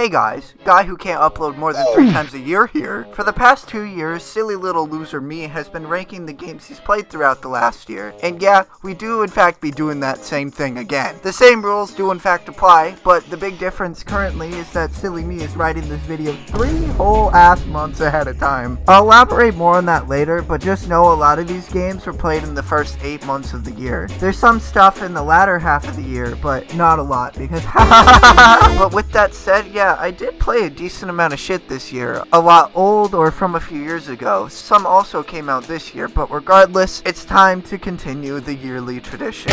Hey guys, guy who can't upload more than 3 times a year here. For the past 2 years, silly little loser me has been ranking the games he's played throughout the last year. And yeah, we do in fact be doing that same thing again. The same rules do in fact apply, but the big difference currently is that silly me is writing this video 3 whole ass months ahead of time. I'll elaborate more on that later, but just know a lot of these games were played in the first 8 months of the year. There's some stuff in the latter half of the year, but not a lot because But with that said, yeah, I did play a decent amount of shit this year. A lot old or from a few years ago. Some also came out this year, but regardless, it's time to continue the yearly tradition.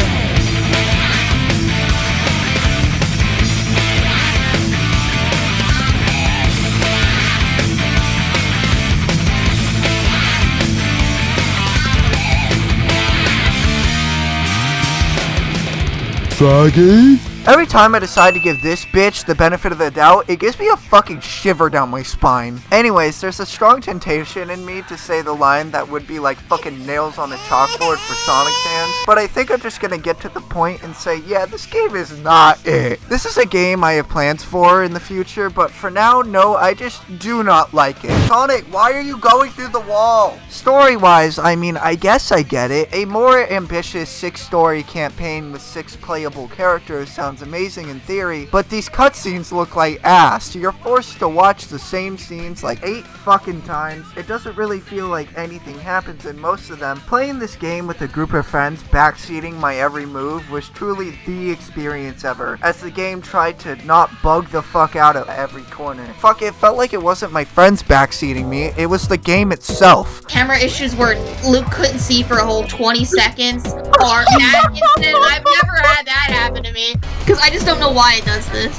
Froggy? Every time I decide to give this bitch the benefit of the doubt, it gives me a fucking shiver down my spine. Anyways, there's a strong temptation in me to say the line that would be like fucking nails on a chalkboard for Sonic fans, but I think I'm just gonna get to the point and say, yeah, this game is not it. This is a game I have plans for in the future, but for now, no, I just do not like it. Sonic, why are you going through the wall? Story-wise, I mean, I guess I get it. A more ambitious 6-story campaign with 6 playable characters sounds amazing in theory, but these cutscenes look like ass. You're forced to watch the same scenes like 8 fucking times. It doesn't really feel like anything happens in most of them. Playing this game with a group of friends backseating my every move was truly the experience ever, as the game tried to not bug the fuck out of every corner. Fuck, it felt like it wasn't my friends backseating me, it was the game itself. Camera issues where Luke couldn't see for a whole 20 seconds, or that instant. I've never had that happen to me. Because I just don't know why it does this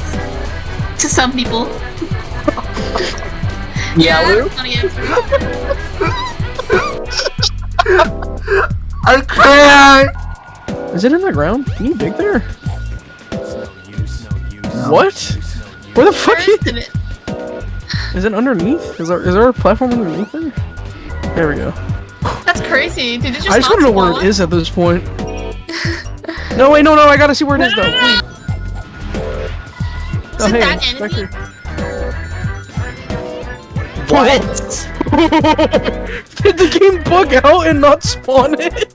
to some people. Yeah, Luke? Funny answer. I can't! Is it in the ground? Can you dig there? What? Where the fuck Where is it? is it underneath? Is there a platform underneath there? There we go. That's crazy. Did it just I just want to know where it is at this point. No, wait, no, I gotta see where it is though. Please. Is it that it's back enemy? here. What? Did the game bug out and not spawn it?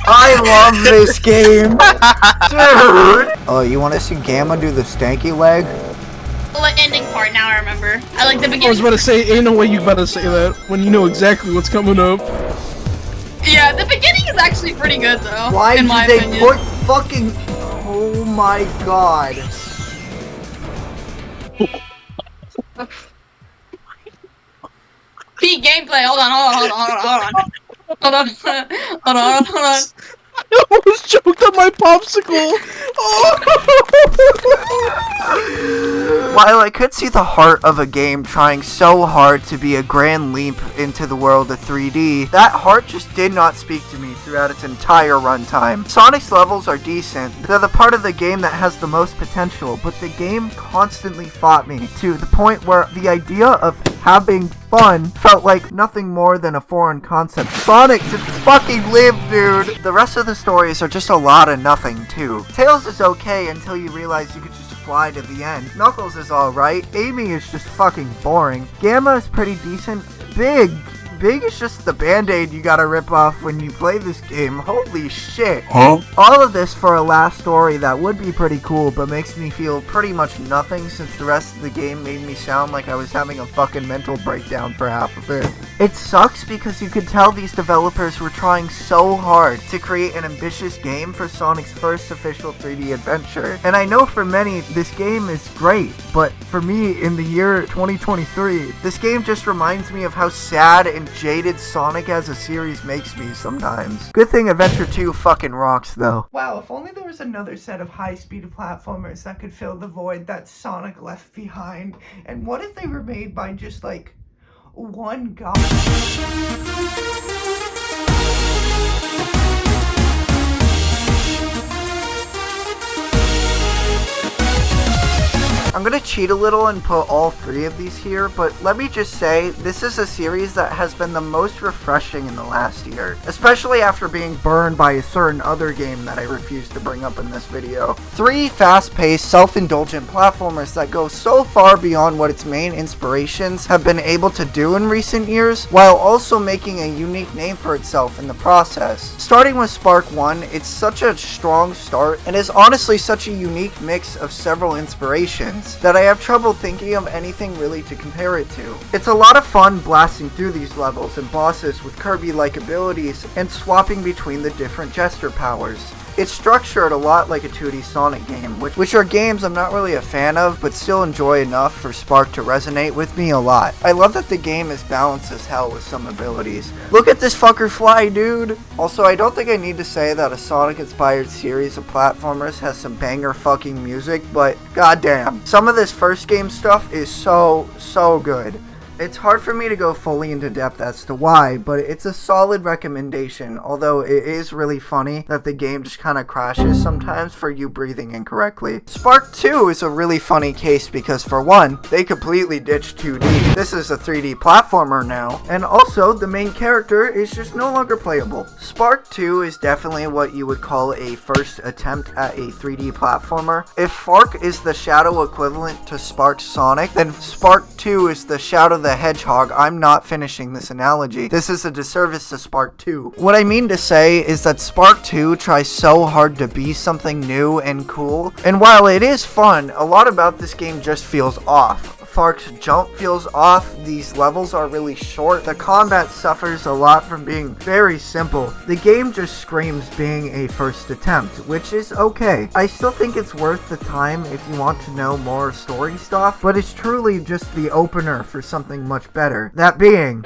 I love this game! Dude! Oh, you wanna see Gamma do the stanky leg? The ending part, now I remember. I like the beginning. I was about to say, ain't no way you better say that when you know exactly what's coming up. Yeah, the beginning is actually pretty good though. Why in do my they opinion. put fucking... Oh my god. Peak gameplay. Hold on. I almost choked on my popsicle! While I could see the heart of a game trying so hard to be a grand leap into the world of 3D, that heart just did not speak to me throughout its entire runtime. Sonic's levels are decent, they're the part of the game that has the most potential, but the game constantly fought me to the point where the idea of having fun felt like nothing more than a foreign concept. Sonic, just fucking live, dude! The rest of the stories are just a lot of nothing, too. Tails is okay until you realize you could just fly to the end. Knuckles is alright. Amy is just fucking boring. Gamma is pretty decent. Big is just the band-aid you gotta rip off when you play this game. Holy shit. Huh? All of this for a last story that would be pretty cool, but makes me feel pretty much nothing since the rest of the game made me sound like I was having a fucking mental breakdown for half of it. It sucks because you could tell these developers were trying so hard to create an ambitious game for Sonic's first official 3D adventure. And I know for many, this game is great, but for me, in the year 2023, this game just reminds me of how sad and jaded Sonic as a series makes me sometimes. Good thing Adventure 2 fucking rocks though. Wow, if only there was another set of high-speed platformers that could fill the void that Sonic left behind. And what if they were made by just like one guy? I'm gonna cheat a little and put all 3 of these here, but let me just say, this is a series that has been the most refreshing in the last year, especially after being burned by a certain other game that I refuse to bring up in this video. 3 fast-paced, self-indulgent platformers that go so far beyond what its main inspirations have been able to do in recent years, while also making a unique name for itself in the process. Starting with Spark 1, it's such a strong start, and is honestly such a unique mix of several inspirations that I have trouble thinking of anything really to compare it to. It's a lot of fun blasting through these levels and bosses with Kirby-like abilities and swapping between the different Jester powers. It's structured a lot like a 2D Sonic game, which are games I'm not really a fan of, but still enjoy enough for Spark to resonate with me a lot. I love that the game is balanced as hell with some abilities. Look at this fucker fly, dude! Also, I don't think I need to say that a Sonic-inspired series of platformers has some banger fucking music, but goddamn, some of this first game stuff is so good. It's hard for me to go fully into depth as to why, but it's a solid recommendation, although it is really funny that the game just kind of crashes sometimes for you breathing incorrectly. Spark 2 is a really funny case because, for one, they completely ditched 2D. This is a 3D platformer now, and also the main character is just no longer playable. Spark 2 is definitely what you would call a first attempt at a 3D platformer. If Fark is the Shadow equivalent to Spark's Sonic, then Spark 2 is the Shadow the Hedgehog. I'm not finishing this analogy. This is a disservice to Spark 2. What I mean to say is that Spark 2 tries so hard to be something new and cool, and while it is fun, a lot about this game just feels off. Fark's jump feels off, these levels are really short, the combat suffers a lot from being very simple. The game just screams being a first attempt, which is okay. I still think it's worth the time if you want to know more story stuff, but it's truly just the opener for something much better. That being...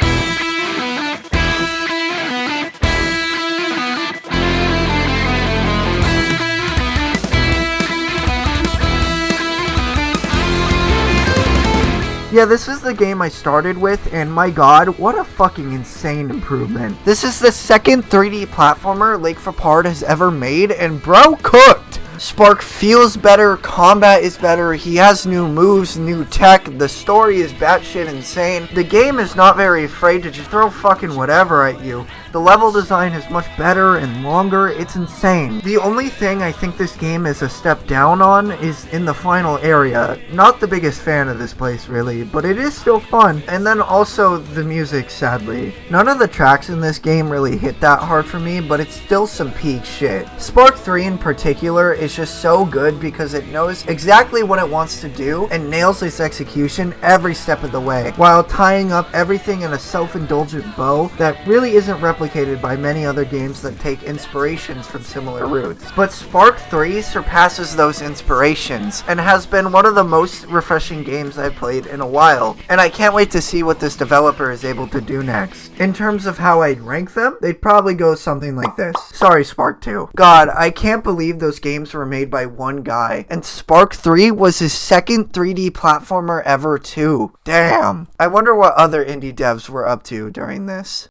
Yeah, this is the game I started with, and my god, what a fucking insane improvement. This is the second 3D platformer Lake Frapard has ever made, and bro cooked! Spark feels better, combat is better, he has new moves, new tech, the story is batshit insane. The game is not very afraid to just throw fucking whatever at you. The level design is much better and longer, it's insane. The only thing I think this game is a step down on is in the final area. Not the biggest fan of this place really, but it is still fun. And then also the music, sadly. None of the tracks in this game really hit that hard for me, but it's still some peak shit. Spark 3 in particular is just so good because it knows exactly what it wants to do and nails its execution every step of the way, while tying up everything in a self-indulgent bow that really isn't replicated by many other games that take inspirations from similar routes. But Spark 3 surpasses those inspirations and has been one of the most refreshing games I've played in a while, and I can't wait to see what this developer is able to do next. In terms of how I'd rank them, they'd probably go something like this. Sorry, Spark 2. God, I can't believe those games were made by one guy, and Spark 3 was his second 3D platformer ever too. Damn. I wonder what other indie devs were up to during this.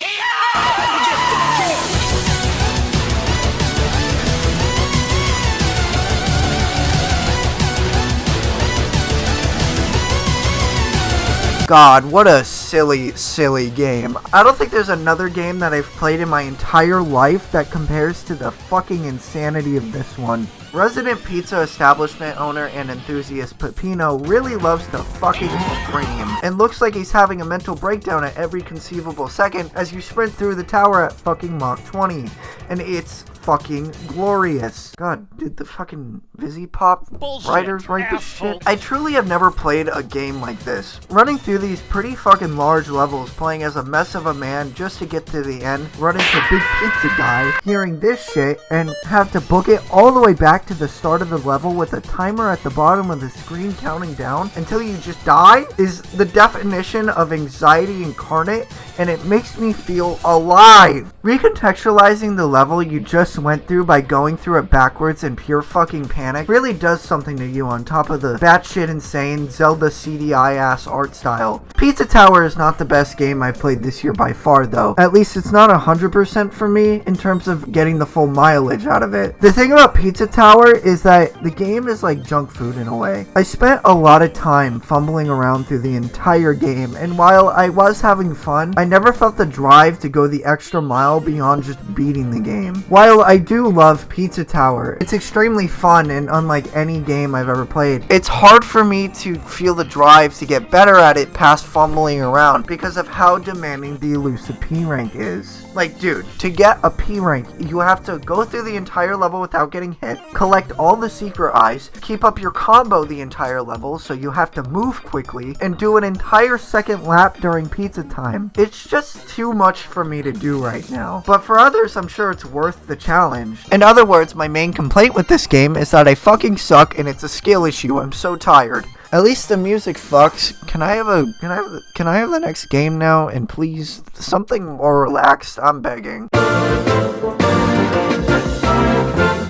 God, what a silly game. I don't think there's another game that I've played in my entire life that compares to the fucking insanity of this one. Resident pizza establishment owner and enthusiast Peppino really loves to fucking scream, and looks like he's having a mental breakdown at every conceivable second as you sprint through the tower at fucking Mach 20, and it's fucking glorious. God, did the fucking Vizzy-Pop writers write this shit? I truly have never played a game like this. Running through these pretty fucking large levels, playing as a mess of a man just to get to the end, run into Big Pizza Guy, hearing this shit, and have to book it all the way back to the start of the level with a timer at the bottom of the screen counting down until you just die, is the definition of anxiety incarnate, and it makes me feel alive. Recontextualizing the level you just just went through by going through it backwards in pure fucking panic really does something to you on top of the batshit insane Zelda CDI ass art style. Pizza Tower is not the best game I've played this year by far though. At least it's not 100% for me in terms of getting the full mileage out of it. The thing about Pizza Tower is that the game is like junk food in a way. I spent a lot of time fumbling around through the entire game, and while I was having fun, I never felt the drive to go the extra mile beyond just beating the game. While I do love Pizza Tower, it's extremely fun and unlike any game I've ever played. It's hard for me to feel the drive to get better at it past fumbling around because of how demanding the elusive P rank is. Like, dude, to get a P rank, you have to go through the entire level without getting hit, collect all the secret eyes, keep up your combo the entire level, so you have to move quickly, and do an entire second lap during pizza time. It's just too much for me to do right now. But for others, I'm sure it's worth the challenge. In other words, my main complaint with this game is that I fucking suck and it's a skill issue. I'm so tired. At least the music fucks. Can I have the next game now? And please, something more relaxed. I'm begging.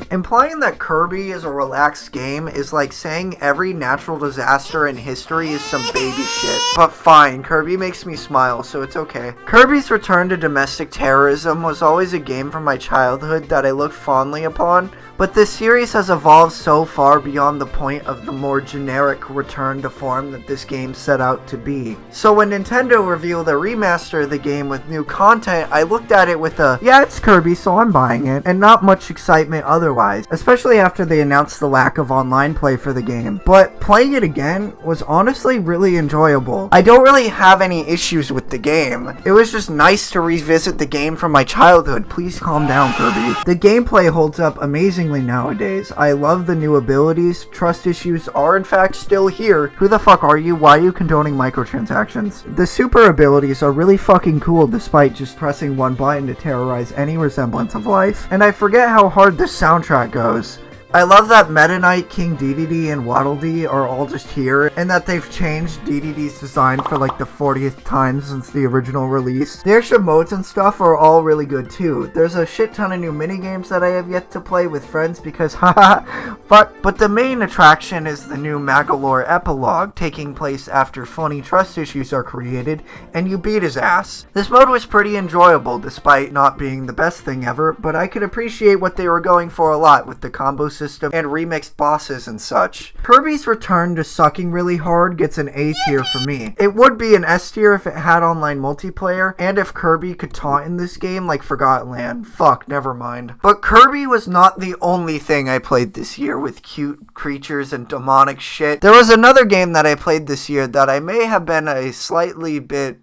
Implying that Kirby is a relaxed game is like saying every natural disaster in history is some baby shit. But fine, Kirby makes me smile, so it's okay. Kirby's Return to Domestic Terrorism was always a game from my childhood that I looked fondly upon, but this series has evolved so far beyond the point of the more generic return to form that this game set out to be. So when Nintendo revealed a remaster of the game with new content, I looked at it with a, yeah, it's Kirby, so I'm buying it, and not much excitement otherwise, especially after they announced the lack of online play for the game. But playing it again was honestly really enjoyable. I don't really have any issues with the game. It was just nice to revisit the game from my childhood. Please calm down, Kirby. The gameplay holds up amazingly nowadays. I love the new abilities. Trust issues are in fact still here. Who the fuck are you? Why are you condoning microtransactions? The super abilities are really fucking cool despite just pressing one button to terrorize any resemblance of life. And I forget how hard the soundtrack goes. I love that Meta Knight, King Dedede, and Waddle Dee are all just here, and that they've changed Dedede's design for like the 40th time since the original release. The extra modes and stuff are all really good too. There's a shit ton of new minigames that I have yet to play with friends because haha, but the main attraction is the new Magalore epilogue, taking place after funny trust issues are created, and you beat his ass. This mode was pretty enjoyable despite not being the best thing ever, but I could appreciate what they were going for a lot with the combo system and remixed bosses and such. Kirby's Return to sucking really hard gets an A tier for me. It would be an S tier if it had online multiplayer, and if Kirby could taunt in this game like Forgotten Land. Fuck, never mind. But Kirby was not the only thing I played this year with cute creatures and demonic shit. There was another game that I played this year that I may have been a slightly bit,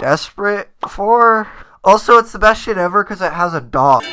desperate for. Also, it's the best shit ever because it has a dog.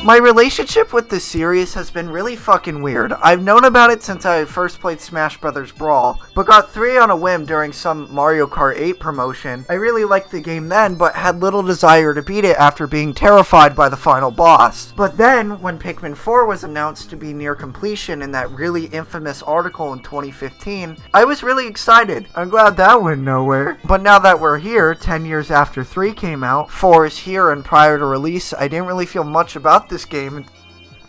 My relationship with this series has been really fucking weird. I've known about it since I first played Smash Bros. Brawl, but got 3 on a whim during some Mario Kart 8 promotion. I really liked the game then, but had little desire to beat it after being terrified by the final boss. But then, when Pikmin 4 was announced to be near completion in that really infamous article in 2015, I was really excited. I'm glad that went nowhere. But now that we're here, 10 years after 3 came out, 4 is here, and prior to release, I didn't really feel much about this game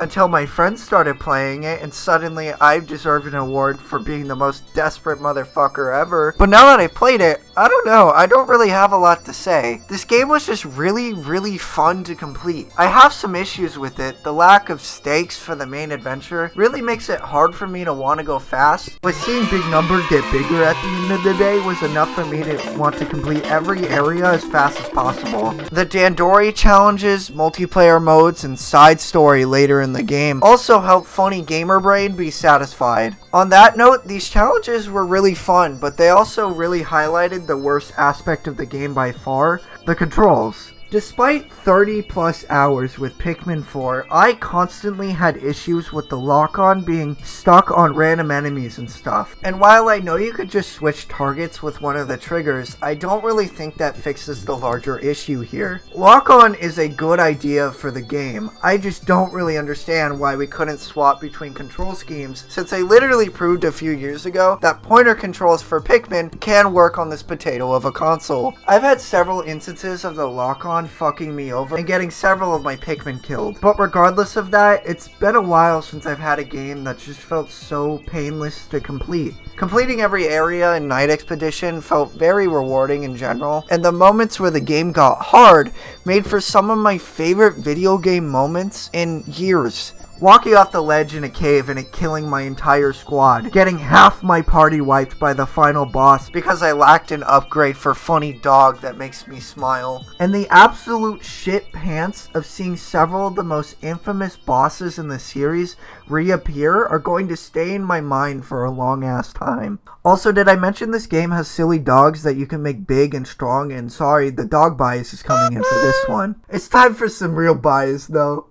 until my friends started playing it, and suddenly I deserved an award for being the most desperate motherfucker ever. But now that I've played it, I don't know, I don't really have a lot to say. This game was just really fun to complete. I have some issues with it. The lack of stakes for the main adventure really makes it hard for me to want to go fast, but seeing big numbers get bigger at the end of the day was enough for me to want to complete every area as fast as possible. The Dandori challenges, multiplayer modes, and side story later in the game also help funny gamer brain be satisfied. On that note, these challenges were really fun, but they also really highlighted the worst aspect of the game by far, the controls. Despite 30 plus hours with Pikmin 4, I constantly had issues with the lock-on being stuck on random enemies and stuff. And while I know you could just switch targets with one of the triggers, I don't really think that fixes the larger issue here. Lock-on is a good idea for the game. I just don't really understand why we couldn't swap between control schemes, since I literally proved a few years ago that pointer controls for Pikmin can work on this potato of a console. I've had several instances of the lock-on fucking me over and getting several of my Pikmin killed. But regardless of that, it's been a while since I've had a game that just felt so painless to complete. Completing every area in Night Expedition felt very rewarding in general, and the moments where the game got hard made for some of my favorite video game moments in years. Walking off the ledge in a cave and it killing my entire squad. Getting half my party wiped by the final boss because I lacked an upgrade for funny dog that makes me smile. And the absolute shit pants of seeing several of the most infamous bosses in the series reappear are going to stay in my mind for a long ass time. Also, did I mention this game has silly dogs that you can make big and strong? And sorry, the dog bias is coming in for this one. It's time for some real bias though.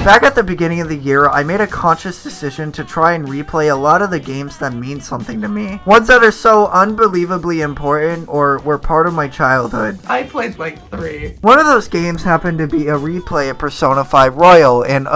Back at the beginning of the year, I made a conscious decision to try and replay a lot of the games that mean something to me. Ones that are so unbelievably important or were part of my childhood. I played like 3. One of those games happened to be a replay of Persona 5 Royal, and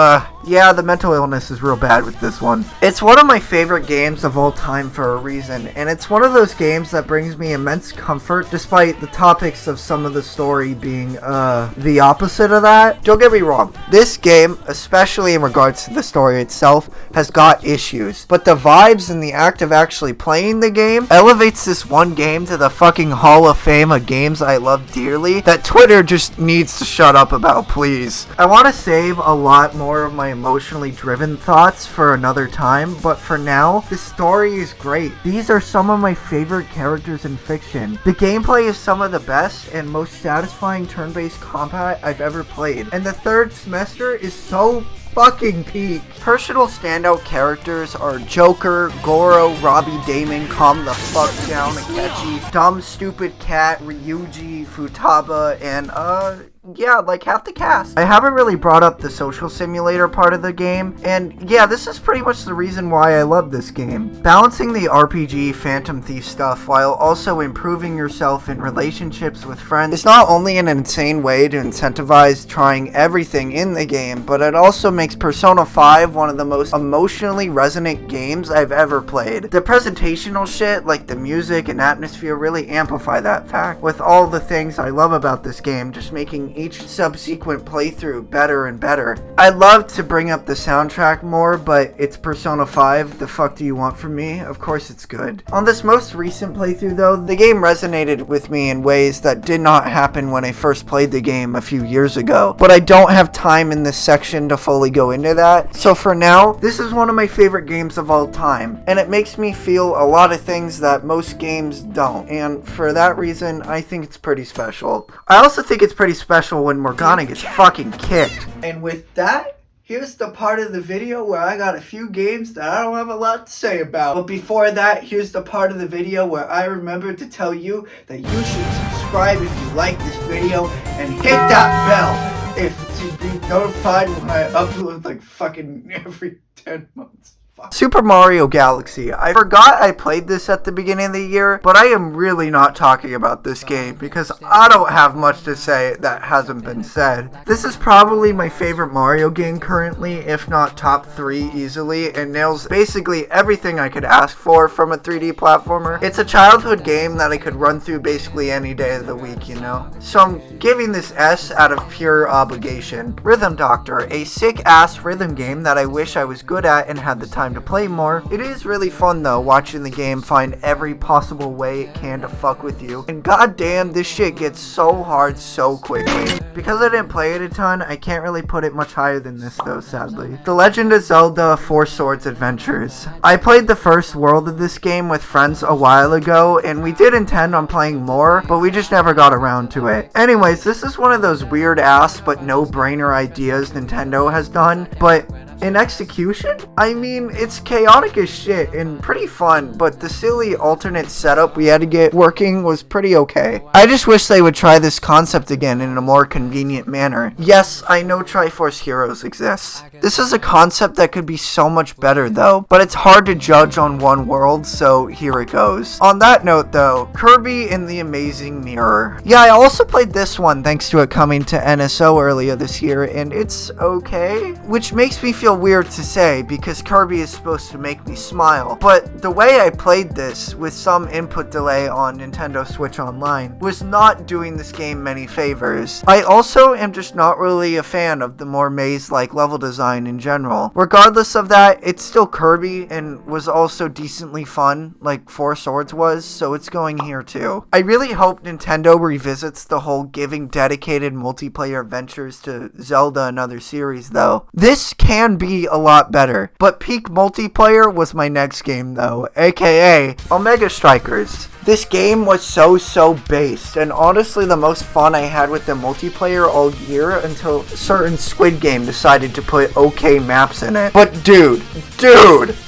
yeah, the mental illness is real bad with this one. It's one of my favorite games of all time for a reason, and it's one of those games that brings me immense comfort despite the topics of some of the story being, the opposite of that. Don't get me wrong, this game, especially in regards to the story itself, has got issues, but the vibes and the act of actually playing the game elevates this one game to the fucking Hall of Fame of games I love dearly that Twitter just needs to shut up about, please. I want to save a lot more of my emotionally driven thoughts for another time, but for now, the story is great. These are some of my favorite characters in fiction. The gameplay is some of the best and most satisfying turn-based combat I've ever played, and the third semester is so fucking peak. Personal standout characters are Joker, Goro, Robbie Damon, Calm the Fuck Down, Akechi, Dumb Stupid Cat, Ryuji, Futaba, and yeah, like half the cast. I haven't really brought up the social simulator part of the game, and yeah, this is pretty much the reason why I love this game. Balancing the RPG Phantom Thief stuff while also improving yourself in relationships with friends is not only an insane way to incentivize trying everything in the game, but it also makes Persona 5 one of the most emotionally resonant games I've ever played. The presentational shit, like the music and atmosphere, really amplify that fact, with all the things I love about this game just making each subsequent playthrough better and better. I'd love to bring up the soundtrack more, but it's Persona 5, the fuck do you want from me? Of course it's good. On this most recent playthrough though, the game resonated with me in ways that did not happen when I first played the game a few years ago, but I don't have time in this section to fully go into that, so for now, this is one of my favorite games of all time, and it makes me feel a lot of things that most games don't, and for that reason, I think it's pretty special. I also think it's pretty special when Morgana gets fucking kicked. And with that, here's the part of the video where I got a few games that I don't have a lot to say about. But before that, here's the part of the video where I remember to tell you that you should subscribe if you like this video and hit that bell if to be notified when I upload like fucking every 10 months. Super Mario Galaxy. I forgot I played this at the beginning of the year, but I am really not talking about this game because I don't have much to say that hasn't been said. This is probably my favorite Mario game currently, if not top 3 easily, and nails basically everything I could ask for from a 3D platformer. It's a childhood game that I could run through basically any day of the week, you know? So I'm giving this S out of pure obligation. Rhythm Doctor, a sick ass rhythm game that I wish I was good at and had the time time to play more. It is really fun though, watching the game find every possible way it can to fuck with you. And goddamn, this shit gets so hard so quickly. Because I didn't play it a ton, I can't really put it much higher than this though, sadly. The Legend of Zelda 4 Swords Adventures. I played the first world of this game with friends a while ago, and we did intend on playing more, but we just never got around to it. Anyways, this is one of those weird ass but no-brainer ideas Nintendo has done, but in execution, I mean, it's chaotic as shit and pretty fun, but the silly alternate setup we had to get working was pretty okay. I just wish they would try this concept again in a more convenient manner. Yes, I know Triforce Heroes exists. This is a concept that could be so much better though, but it's hard to judge on one world, so here it goes. On that note though, Kirby in the Amazing Mirror. Yeah, I also played this one thanks to it coming to NSO earlier this year, and it's okay, which makes me feel weird to say because Kirby is supposed to make me smile, but the way I played this with some input delay on Nintendo Switch Online was not doing this game many favors. I also am just not really a fan of the more maze-like level design in general. Regardless of that, it's still Kirby and was also decently fun like 4 Swords was, so it's going here too. I really hope Nintendo revisits the whole giving dedicated multiplayer adventures to Zelda and other series though. This can be a lot better, but peak multiplayer was my next game though, aka Omega Strikers. This game was so based, and honestly the most fun I had with the multiplayer all year until certain Squid Game decided to put okay maps in it. But dude,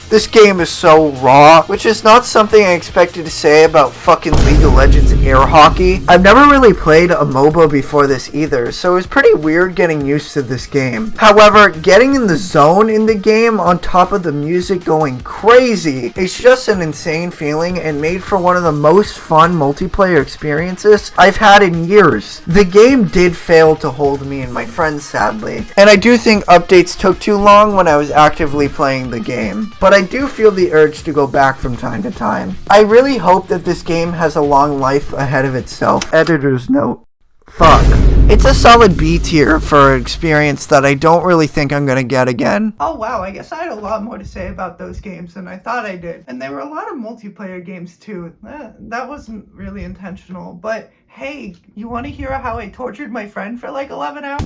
this game is so raw, which is not something I expected to say about fucking League of Legends air hockey. I've never really played a MOBA before this either, so it was pretty weird getting used to this game. However, getting in the zone in the game on top of the music going crazy is just an insane feeling and made for one of the most fun multiplayer experiences I've had in years. The game did fail to hold me and my friends sadly, and I do think updates took too long when I was actively playing the game, but I do feel the urge to go back from time to time. I really hope that this game has a long life ahead of itself. Editor's note. Fuck. It's a solid B tier for an experience that I don't really think I'm gonna get again. Oh wow, I guess I had a lot more to say about those games than I thought I did. And there were a lot of multiplayer games too. That wasn't really intentional, but hey, you wanna hear how I tortured my friend for like 11 hours?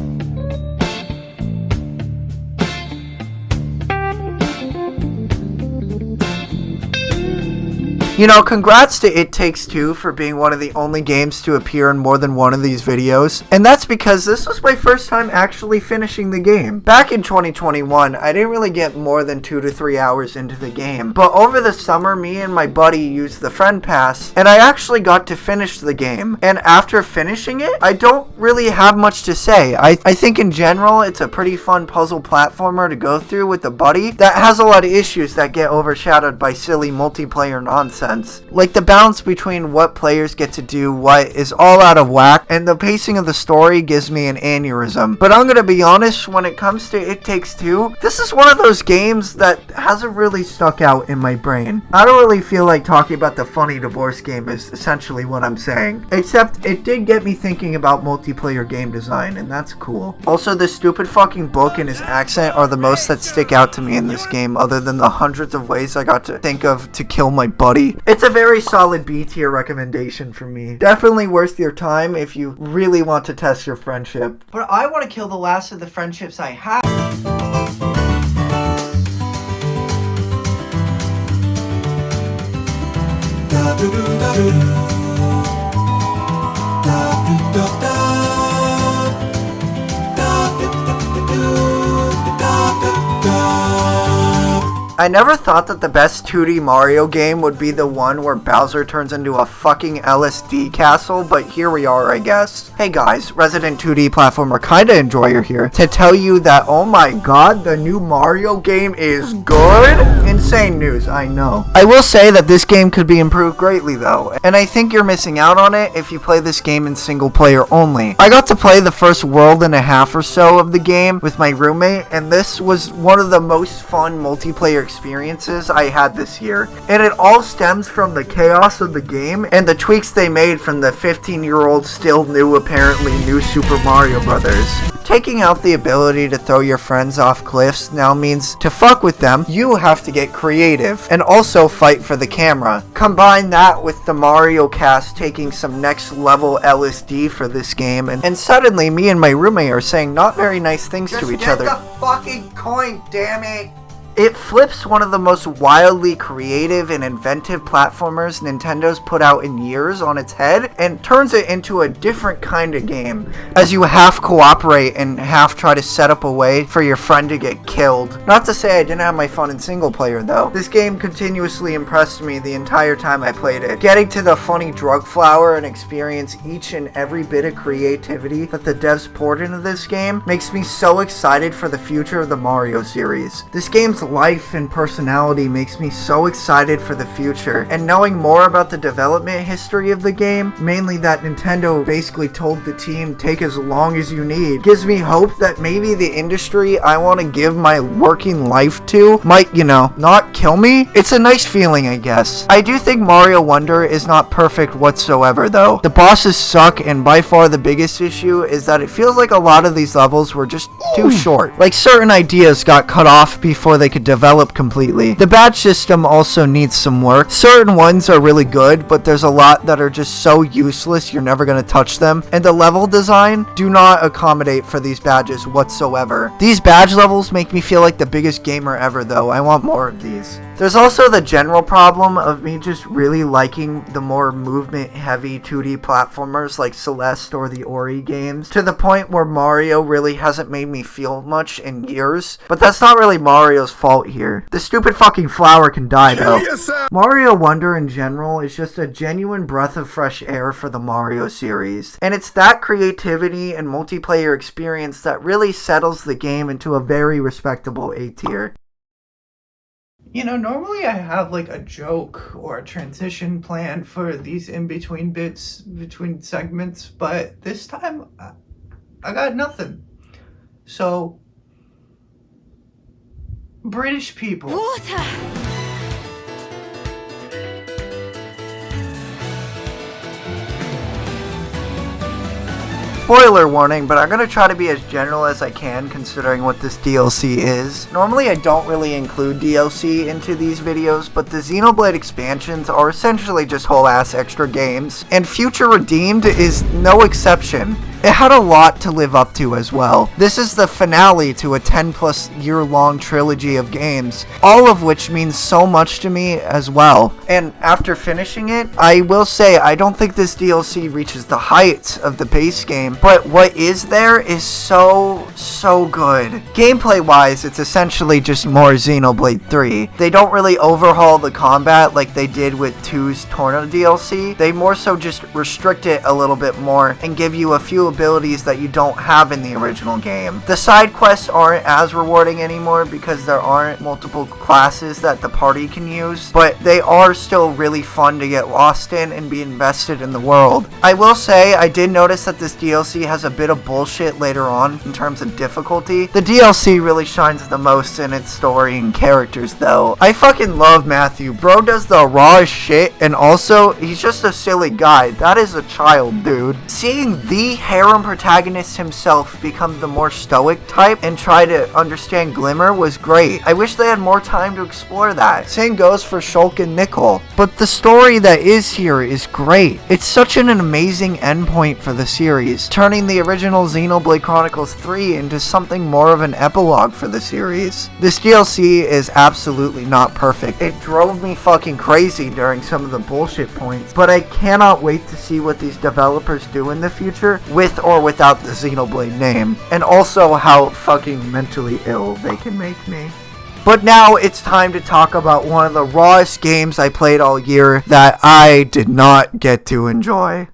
You know, congrats to It Takes Two for being one of the only games to appear in more than one of these videos, and that's because this was my first time actually finishing the game. Back in 2021, I didn't really get more than 2 to 3 hours into the game, but over the summer, me and my buddy used the Friend Pass, and I actually got to finish the game, and after finishing it, I don't really have much to say. I think in general, it's a pretty fun puzzle platformer to go through with a buddy that has a lot of issues that get overshadowed by silly multiplayer nonsense. Like the balance between what players get to do what is all out of whack, and the pacing of the story gives me an aneurysm. But I'm gonna be honest, when it comes to It Takes Two, this is one of those games that hasn't really stuck out in my brain. I don't really feel like talking about the funny divorce game is essentially what I'm saying. Except it did get me thinking about multiplayer game design, and that's cool. Also, the stupid fucking book and his accent are the most that stick out to me in this game, other than the hundreds of ways I got to think of to kill my buddy. It's a very solid B tier recommendation for me. Definitely worth your time if you really want to test your friendship. But I want to kill the last of the friendships I have. I never thought that the best 2D Mario game would be the one where Bowser turns into a fucking LSD castle, but here we are, I guess. Hey guys, resident 2D platformer kinda enjoyer here to tell you that, oh my god, the new Mario game is good? Insane news, I know. I will say that this game could be improved greatly though, and I think you're missing out on it if you play this game in single player only. I got to play the first world and a half or so of the game with my roommate, and this was one of the most fun multiplayer experiences I had this year. And it all stems from the chaos of the game and the tweaks they made from the 15-year-old still new, apparently new Super Mario Brothers. Taking out the ability to throw your friends off cliffs now means to fuck with them, you have to get creative and also fight for the camera. Combine that with the Mario cast taking some next level LSD for this game, and suddenly me and my roommate are saying not very nice things to each other. Just get the fucking coin, damn it! It flips one of the most wildly creative and inventive platformers Nintendo's put out in years on its head and turns it into a different kind of game, as you half cooperate and half try to set up a way for your friend to get killed. Not to say I didn't have my fun in single player though. This game continuously impressed me the entire time I played it. Getting to the funny drug flower and experience each and every bit of creativity that the devs poured into this game makes me so excited for the future of the Mario series. This game's life and personality makes me so excited for the future, and knowing more about the development history of the game, mainly that Nintendo basically told the team take as long as you need, gives me hope that maybe the industry I want to give my working life to might, not kill me. It's a nice feeling, I guess. I do think Mario Wonder is not perfect whatsoever though. The bosses suck, and by far the biggest issue is that it feels like a lot of these levels were just too short. Like certain ideas got cut off before they could develop completely. The badge system also needs some work. Certain ones are really good, but there's a lot that are just so useless you're never gonna touch them, and the level design do not accommodate for these badges whatsoever. These badge levels make me feel like the biggest gamer ever though. I want more of these. There's also the general problem of me just really liking the more movement heavy 2D platformers like Celeste or the Ori games, to the point where Mario really hasn't made me feel much in years, but that's not really Mario's fault here. The stupid fucking flower can die though. Mario Wonder in general is just a genuine breath of fresh air for the Mario series, and it's that creativity and multiplayer experience that really settles the game into a very respectable A tier. Normally I have like a joke or a transition plan for these in-between bits, between segments, but this time I got nothing. So, British people. Water! Spoiler warning, but I'm going to try to be as general as I can considering what this DLC is. Normally I don't really include DLC into these videos, but the Xenoblade expansions are essentially just whole ass extra games, and Future Redeemed is no exception. It had a lot to live up to as well. This is the finale to a 10+ year long trilogy of games, all of which means so much to me as well. And after finishing it, I will say I don't think this DLC reaches the heights of the base game, but what is there is so good. Gameplay wise, it's essentially just more Xenoblade 3. They don't really overhaul the combat like they did with 2's Torna DLC. They more so just restrict it a little bit more and give you a few abilities that you don't have in the original game. The side quests aren't as rewarding anymore because there aren't multiple classes that the party can use, but they are still really fun to get lost in and be invested in the world. I will say I did notice that this DLC has a bit of bullshit later on in terms of difficulty. The DLC really shines the most in its story and characters though. I fucking love Matthew. Bro does the rawest shit, and also he's just a silly guy. That is a child, dude. Seeing the harem protagonist himself become the more stoic type and try to understand Glimmer was great. I wish they had more time to explore that. Same goes for Shulk and Nickel. But the story that is here is great. It's such an amazing endpoint for the series, turning the original Xenoblade Chronicles 3 into something more of an epilogue for the series. This DLC is absolutely not perfect. It drove me fucking crazy during some of the bullshit points, but I cannot wait to see what these developers do in the future with or without the Xenoblade name, and also how fucking mentally ill they can make me. But now it's time to talk about one of the rawest games I played all year that I did not get to enjoy.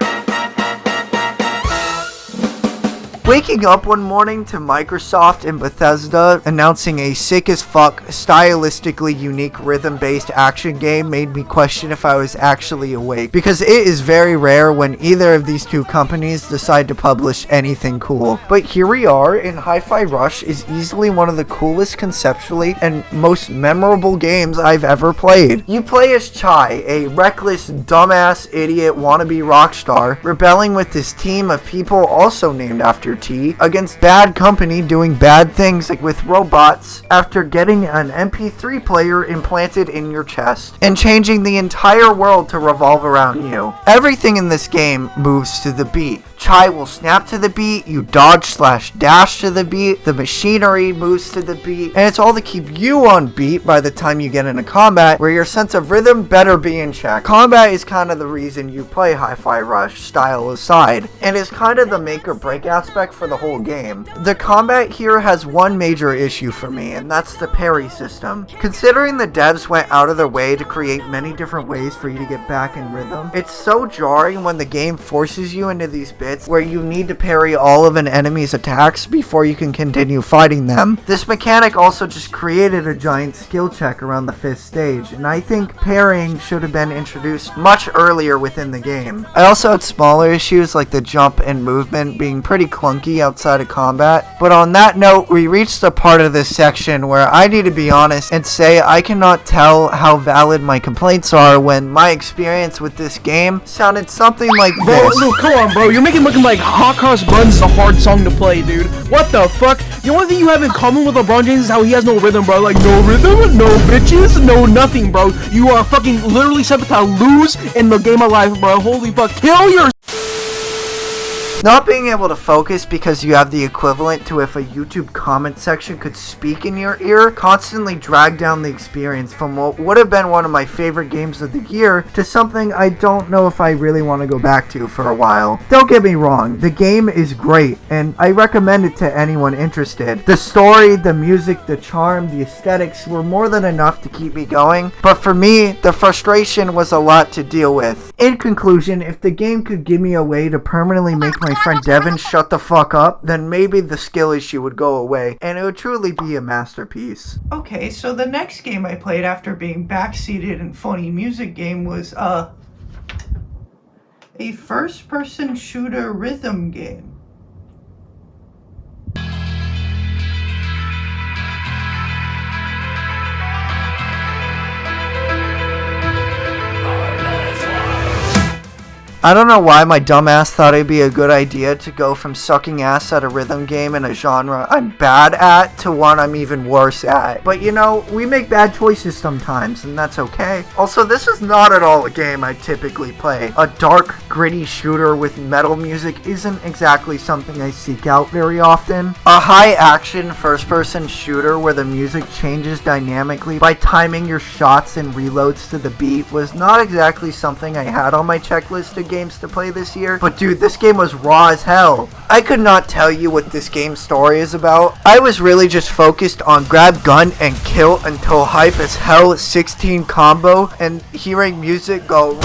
Waking up one morning to Microsoft and Bethesda announcing a sick as fuck, stylistically unique rhythm-based action game made me question if I was actually awake, because it is very rare when either of these two companies decide to publish anything cool. But here we are, and Hi-Fi Rush is easily one of the coolest conceptually and most memorable games I've ever played. You play as Chai, a reckless, dumbass, idiot wannabe rock star, rebelling with his team of people also named after T against bad company doing bad things like with robots after getting an MP3 player implanted in your chest and changing the entire world to revolve around you. Everything in this game moves to the beat. Chai will snap to the beat, you dodge/dash to the beat, the machinery moves to the beat, and it's all to keep you on beat by the time you get into combat, where your sense of rhythm better be in check. Combat is kind of the reason you play Hi-Fi Rush, style aside, and is kind of the make or break aspect for the whole game. The combat here has one major issue for me, and that's the parry system. Considering the devs went out of their way to create many different ways for you to get back in rhythm, it's so jarring when the game forces you into these bits where you need to parry all of an enemy's attacks before you can continue fighting them. This mechanic also just created a giant skill check around the 5th stage, and I think parrying should have been introduced much earlier within the game. I also had smaller issues like the jump and movement being pretty clunky outside of combat, but on that note, we reached the part of this section where I need to be honest and say I cannot tell how valid my complaints are when my experience with this game sounded something like this. Bro, come on, bro. You're making it looking like Hot Cross Buns is a hard song to play, dude. What the fuck? The only thing you have in common with LeBron James is how he has no rhythm, bro. Like, no rhythm, no bitches, no nothing, bro. You are fucking literally set to lose in the game of life, bro. Holy fuck. Kill your... Not being able to focus because you have the equivalent to if a YouTube comment section could speak in your ear constantly dragged down the experience from what would have been one of my favorite games of the year to something I don't know if I really want to go back to for a while. Don't get me wrong, the game is great and I recommend it to anyone interested. The story, the music, the charm, the aesthetics were more than enough to keep me going, but for me, the frustration was a lot to deal with. In conclusion, if the game could give me a way to permanently make my friend Devin shut the fuck up, then maybe the skill issue would go away, and it would truly be a masterpiece. Okay, so the next game I played after being backseated and funny music game was, a first-person shooter rhythm game. I don't know why my dumbass thought it'd be a good idea to go from sucking ass at a rhythm game in a genre I'm bad at to one I'm even worse at. But you know, we make bad choices sometimes, and that's okay. Also, this is not at all a game I typically play. A dark, gritty shooter with metal music isn't exactly something I seek out very often. A high-action first-person shooter where the music changes dynamically by timing your shots and reloads to the beat was not exactly something I had on my checklist to games to play this year, but dude, this game was raw as hell. I could not tell you what this game's story is about. I was really just focused on grab gun and kill until hype as hell 16 combo and hearing music go.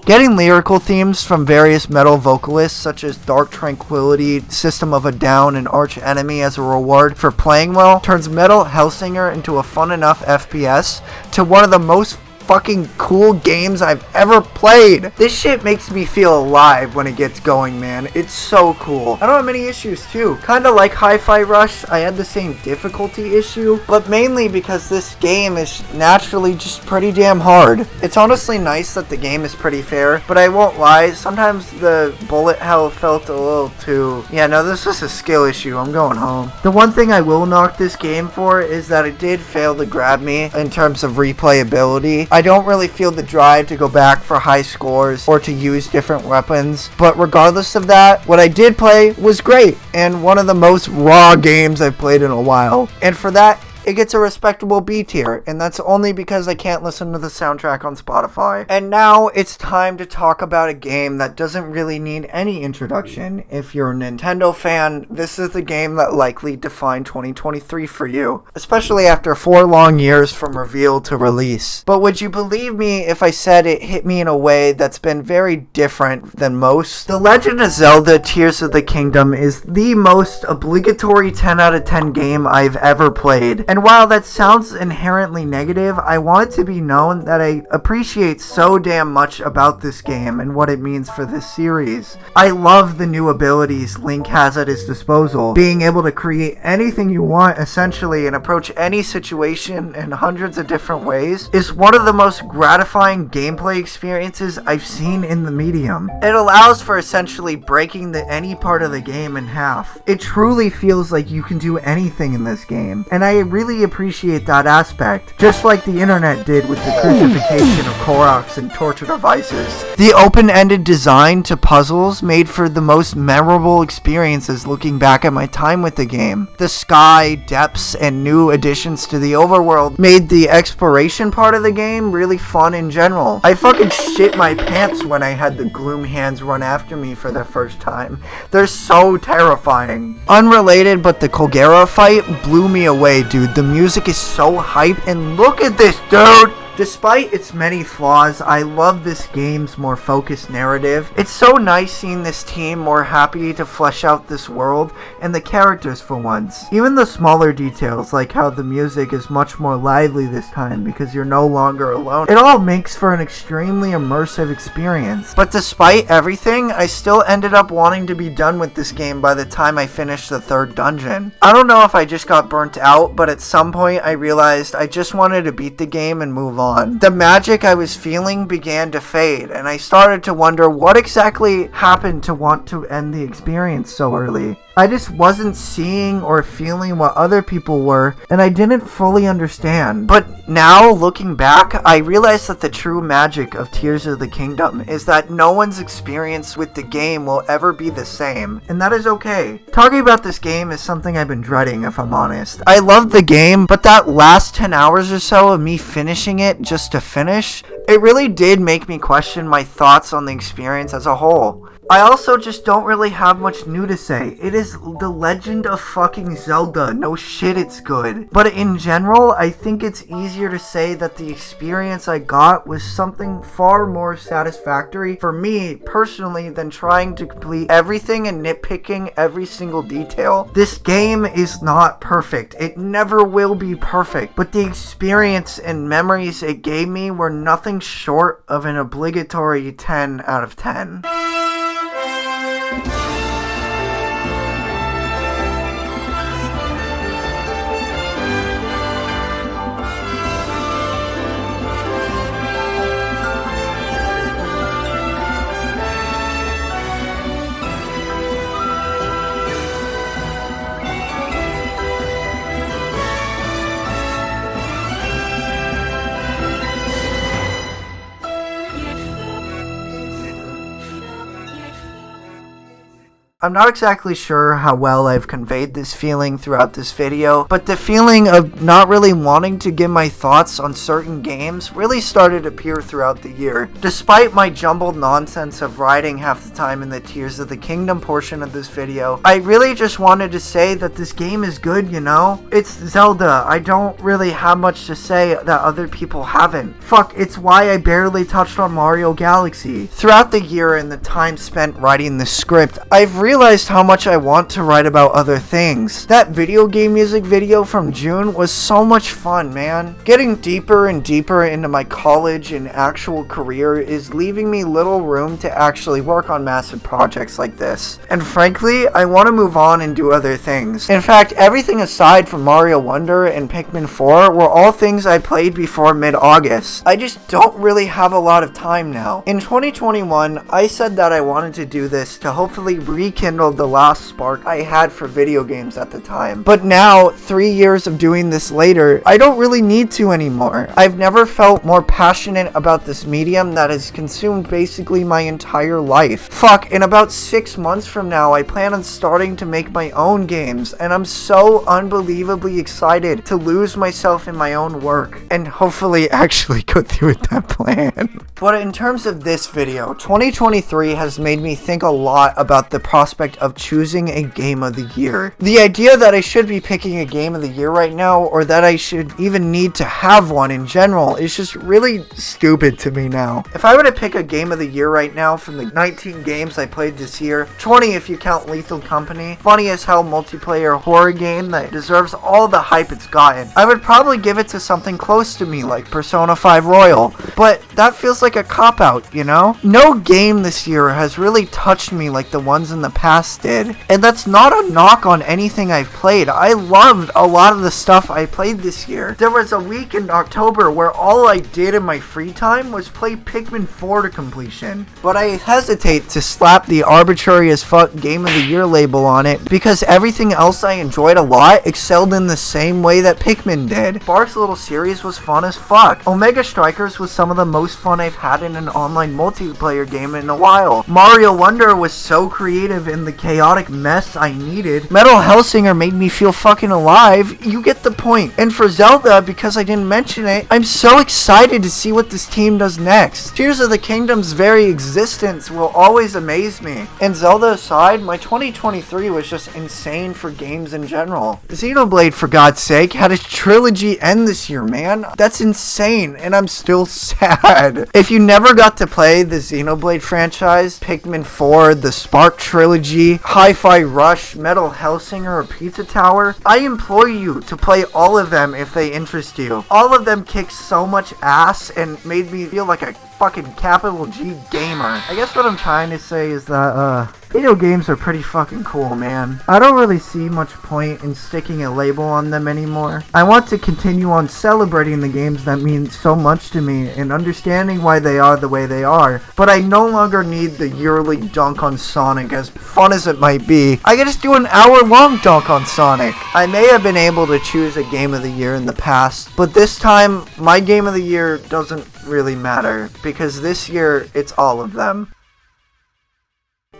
Getting lyrical themes from various metal vocalists such as Dark Tranquility, System of a Down, and Arch Enemy as a reward for playing well turns Metal Hellsinger into a fun enough FPS to one of the most fucking cool games I've ever played. This shit makes me feel alive when it gets going, man. It's so cool. I don't have many issues too. Kinda like Hi-Fi Rush, I had the same difficulty issue, but mainly because this game is naturally just pretty damn hard. It's honestly nice that the game is pretty fair, but I won't lie, sometimes the bullet hell felt a little too... Yeah, no, this is a skill issue. I'm going home. The one thing I will knock this game for is that it did fail to grab me in terms of replayability. I don't really feel the drive to go back for high scores or to use different weapons, but regardless of that, what I did play was great and one of the most raw games I've played in a while. And for that, it gets a respectable B tier, and that's only because I can't listen to the soundtrack on Spotify. And now it's time to talk about a game that doesn't really need any introduction. If you're a Nintendo fan, this is the game that likely defined 2023 for you, especially after 4 long years from reveal to release. But would you believe me if I said it hit me in a way that's been very different than most? The Legend of Zelda Tears of the Kingdom is the most obligatory 10 out of 10 game I've ever played. And while that sounds inherently negative, I want it to be known that I appreciate so damn much about this game and what it means for this series. I love the new abilities Link has at his disposal. Being able to create anything you want essentially and approach any situation in hundreds of different ways is one of the most gratifying gameplay experiences I've seen in the medium. It allows for essentially breaking any part of the game in half. It truly feels like you can do anything in this game, and I really appreciate that aspect, just like the internet did with the crucifixion of koroks and torture devices. The open-ended design to puzzles made for the most memorable experiences looking back at my time with the game. The sky, depths, and new additions to the overworld made the exploration part of the game really fun in general. I fucking shit my pants when I had the Gloom Hands run after me for the first time. They're so terrifying. Unrelated, but the Kogera fight blew me away, dude. The music is so hype, and look at this, dude! Despite its many flaws, I love this game's more focused narrative. It's so nice seeing this team more happy to flesh out this world and the characters for once. Even the smaller details, like how the music is much more lively this time because you're no longer alone, it all makes for an extremely immersive experience. But despite everything, I still ended up wanting to be done with this game by the time I finished the 3rd dungeon. I don't know if I just got burnt out, but at some point I realized I just wanted to beat the game and move on. The magic I was feeling began to fade, and I started to wonder what exactly happened to want to end the experience so early. I just wasn't seeing or feeling what other people were, and I didn't fully understand. But now, looking back, I realized that the true magic of Tears of the Kingdom is that no one's experience with the game will ever be the same, and that is okay. Talking about this game is something I've been dreading, if I'm honest. I loved the game, but that last 10 hours or so of me finishing it just to finish, it really did make me question my thoughts on the experience as a whole. I also just don't really have much new to say. It is the Legend of fucking Zelda. No shit, it's good. But in general, I think it's easier to say that the experience I got was something far more satisfactory for me personally than trying to complete everything and nitpicking every single detail. This game is not perfect. It never will be perfect. But the experience and memories it gave me were nothing short of an obligatory 10 out of 10. I'm not exactly sure how well I've conveyed this feeling throughout this video, but the feeling of not really wanting to give my thoughts on certain games really started to appear throughout the year. Despite my jumbled nonsense of writing half the time in the Tears of the Kingdom portion of this video, I really just wanted to say that this game is good, you know? It's Zelda. I don't really have much to say that other people haven't. Fuck, it's why I barely touched on Mario Galaxy. Throughout the year and the time spent writing the script, I've realized how much I want to write about other things. That video game music video from June was so much fun, man. Getting deeper and deeper into my college and actual career is leaving me little room to actually work on massive projects like this. And frankly, I want to move on and do other things. In fact, everything aside from Mario Wonder and Pikmin 4 were all things I played before mid-August. I just don't really have a lot of time now. In 2021, I said that I wanted to do this to hopefully rekindle rekindled the last spark I had for video games at the time. But now, 3 years of doing this later, I don't really need to anymore. I've never felt more passionate about this medium that has consumed basically my entire life. Fuck, in about 6 months from now, I plan on starting to make my own games, and I'm so unbelievably excited to lose myself in my own work, and hopefully actually go through with that plan. But in terms of this video, 2023 has made me think a lot about the prospect of choosing a game of the year. The idea that I should be picking a game of the year right now, or that I should even need to have one in general, is just really stupid to me now. If I were to pick a game of the year right now from the 19 games I played this year, 20 if you count Lethal Company, funny as hell multiplayer horror game that deserves all the hype it's gotten, I would probably give it to something close to me like Persona 5 Royal. But that feels like a cop-out, you know? No game this year has really touched me like the ones in the past did. And that's not a knock on anything I've played. I loved a lot of the stuff I played this year. There was a week in October where all I did in my free time was play Pikmin 4 to completion. But I hesitate to slap the arbitrary as fuck game of the year label on it because everything else I enjoyed a lot excelled in the same way that Pikmin did. Bark's little series was fun as fuck. Omega Strikers was some of the most fun I've had in an online multiplayer game in a while. Mario Wonder was so creative in the chaotic mess I needed. Metal Hellsinger made me feel fucking alive. You get the point. And for Zelda, because I didn't mention it, I'm so excited to see what this team does next. Tears of the Kingdom's very existence will always amaze me. And Zelda aside, my 2023 was just insane for games in general. Xenoblade, for God's sake, had its trilogy end this year, man. That's insane, and I'm still sad. If you never got to play the Xenoblade franchise, Pikmin 4, the Spark trilogy, Hi-Fi Rush, Metal Hellsinger, or Pizza Tower, I implore you to play all of them if they interest you. All of them kicked so much ass and made me feel like a fucking capital G gamer. I guess what I'm trying to say is that, video games are pretty fucking cool, man. I don't really see much point in sticking a label on them anymore. I want to continue on celebrating the games that mean so much to me and understanding why they are the way they are, but I no longer need the yearly dunk on Sonic, as fun as it might be. I can just do an hour-long dunk on Sonic. I may have been able to choose a game of the year in the past, but this time, my game of the year doesn't really matter, because this year, it's all of them.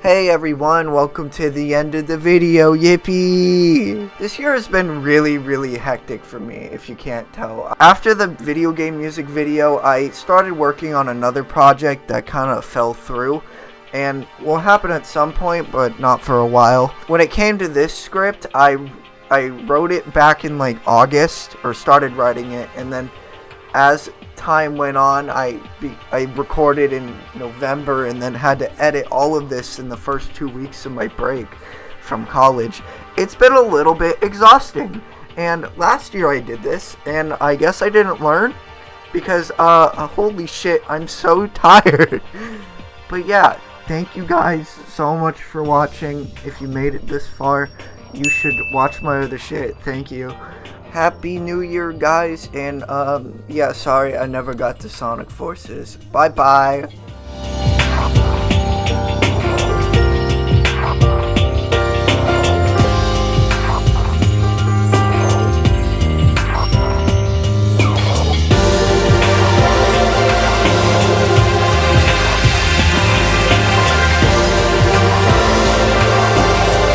Hey everyone, welcome to the end of the video, yippee! This year has been really hectic for me, if you can't tell. After the video game music video, I started working on another project that kind of fell through, and will happen at some point, but not for a while. When it came to this script, I wrote it back in like August, or started writing it, and then as time went on, I recorded in November and then had to edit all of this in the first 2 weeks of my break from college. It's been a little bit exhausting, and last year I did this and I guess I didn't learn because holy shit, I'm so tired. But yeah, thank you guys so much for watching. If you made it this far, you should watch my other shit. Thank you. Happy New Year, guys, and yeah, sorry I never got to Sonic Forces. Bye bye.